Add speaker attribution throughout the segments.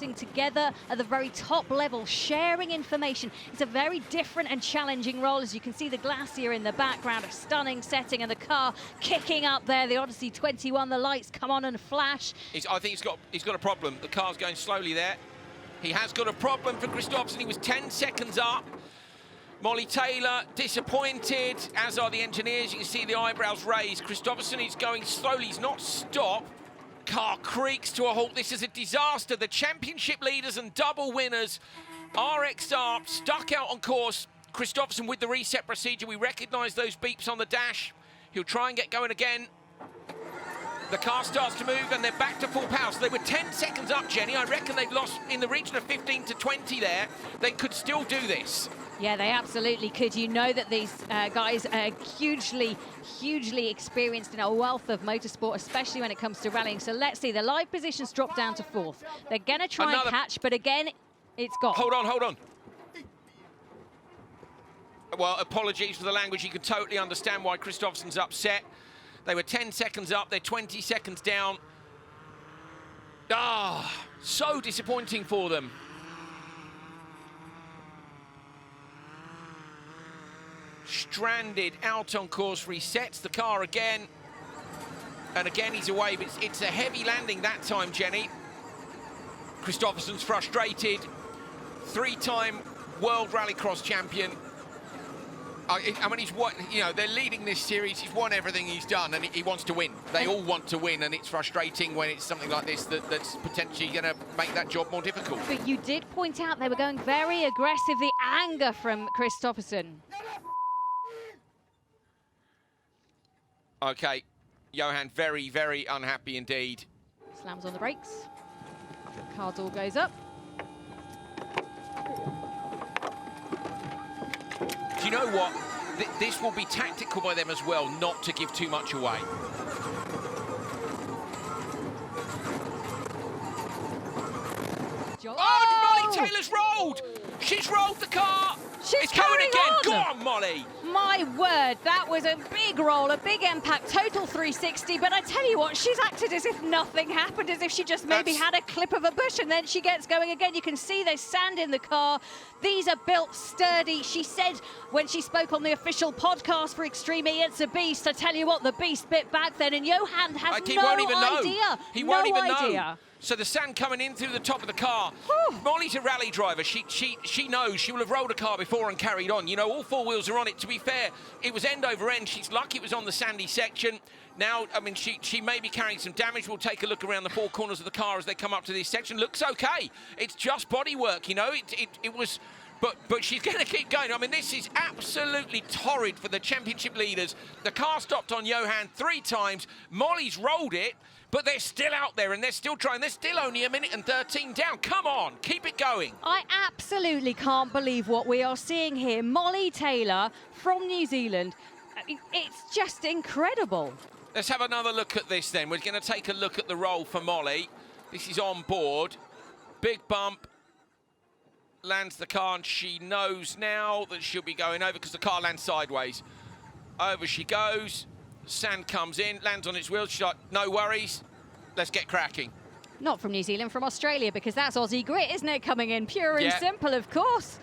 Speaker 1: broadcasting together at the very top level, sharing information. It's a very different and challenging role. As you can see, the Glacier in the background, a stunning setting, and the car kicking up there. The Odyssey 21, the lights come on and flash.
Speaker 2: I think he's got a problem. The car's going slowly there. He has got a problem for Kristoffersson. He was 10 seconds up. Molly Taylor disappointed, as are the engineers. You can see the eyebrows raised. Kristoffersson is going slowly. He's not stopped. Car creaks to a halt. This is a disaster. The championship leaders and double winners, RXR, stuck out on course. Kristoffersson with the reset procedure. We recognise those beeps on the dash. He'll try and get going again. The car starts to move and they're back to full power. So they were 10 seconds up, Jenny. I reckon they've lost in the region of 15 to 20 there. They could still do this.
Speaker 1: Yeah, they absolutely could. You know that these guys are hugely experienced in a wealth of motorsport, especially when it comes to rallying. So let's see, the live positions drop down to 4th. They're going to try and catch, but again, it's gone.
Speaker 2: Hold on. Well, apologies for the language. You can totally understand why Kristoffersson's upset. They were 10 seconds up, they're 20 seconds down. So disappointing for them. Stranded, out on course, resets the car again. And again he's away, but it's a heavy landing that time, Jenny. Kristoffersson's frustrated. 3-time World Rallycross champion. I mean, he's won, you know, they're leading this series. He's won everything he's done, and he wants to win. They all want to win, and it's frustrating when it's something like this that's potentially going to make that job more difficult.
Speaker 1: But you did point out they were going very aggressive. The anger from Kristoffersson.
Speaker 2: Okay, Johan, very, very unhappy indeed.
Speaker 1: Slams on the brakes. Car door goes up.
Speaker 2: Do you know what? This will be tactical by them as well, not to give too much away. Oh, Molly Taylor's rolled! She's rolled the car!
Speaker 1: She's
Speaker 2: it's going again!
Speaker 1: On.
Speaker 2: Go on, Molly!
Speaker 1: My word, that was a big roll, a big impact, total 360, but I tell you what, she's acted as if nothing happened, as if she just maybe had a clip of a bush, and then she gets going again. You can see there's sand in the car. These are built sturdy. She said when she spoke on the official podcast for Extreme E, it's a beast. I tell you what, the beast bit back then, and Johan has
Speaker 2: he won't even
Speaker 1: idea.
Speaker 2: Know. He won't even
Speaker 1: idea.
Speaker 2: Know. So the sand coming in through the top of the car. Whew. Molly's a rally driver. She knows. She will have rolled a car before and carried on. You know, all 4 wheels are on it. To be fair, it was end over end. She's lucky it was on the sandy section. Now, I mean, she may be carrying some damage. We'll take a look around the 4 corners of the car as they come up to this section. Looks okay. It's just bodywork, you know. It was... But she's going to keep going. I mean, this is absolutely torrid for the championship leaders. The car stopped on Johan 3 times. Molly's rolled it, but they're still out there and they're still trying. They're still only 1 minute and 13 down. Come on, keep it going.
Speaker 1: I absolutely can't believe what we are seeing here. Molly Taylor from New Zealand. It's just incredible.
Speaker 2: Let's have another look at this then. We're going to take a look at the roll for Molly. This is on board. Big bump. Lands the car, and she knows now that she'll be going over because the car lands sideways. Over she goes. Sand comes in, lands on its wheels. She's like, no worries, let's get cracking.
Speaker 1: Not from New Zealand, from Australia, because that's Aussie grit, isn't it? Coming in pure and simple, of course.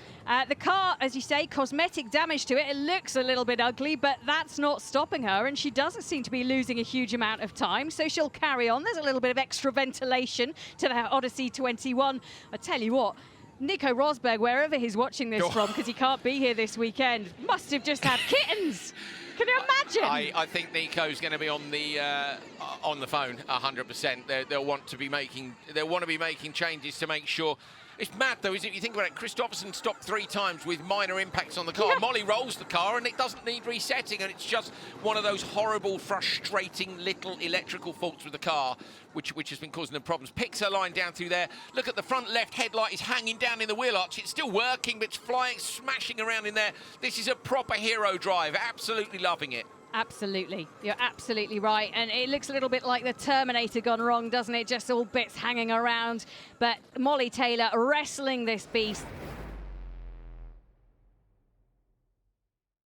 Speaker 1: The car, as you say, cosmetic damage to it. It looks a little bit ugly, but that's not stopping her, and she doesn't seem to be losing a huge amount of time, so she'll carry on. There's a little bit of extra ventilation to the Odyssey 21. I tell you what, Nico Rosberg, wherever he's watching this from, because he can't be here this weekend, must have just had kittens. Can you imagine?
Speaker 2: I think Nico's going to be on the phone 100%. They'll want to be making changes to make sure. It's mad though, isn't it? You think about it, Kristoffersson stopped 3 times with minor impacts on the car. Molly rolls the car and it doesn't need resetting, and it's just one of those horrible, frustrating little electrical faults with the car, which has been causing them problems. Picks her line down through there. Look at the front left headlight is hanging down in the wheel arch. It's still working, but it's flying, smashing around in there. This is a proper hero drive. Absolutely loving it.
Speaker 1: Absolutely. You're absolutely right. And it looks a little bit like the Terminator gone wrong, doesn't it? Just all bits hanging around. But Molly Taylor wrestling this beast.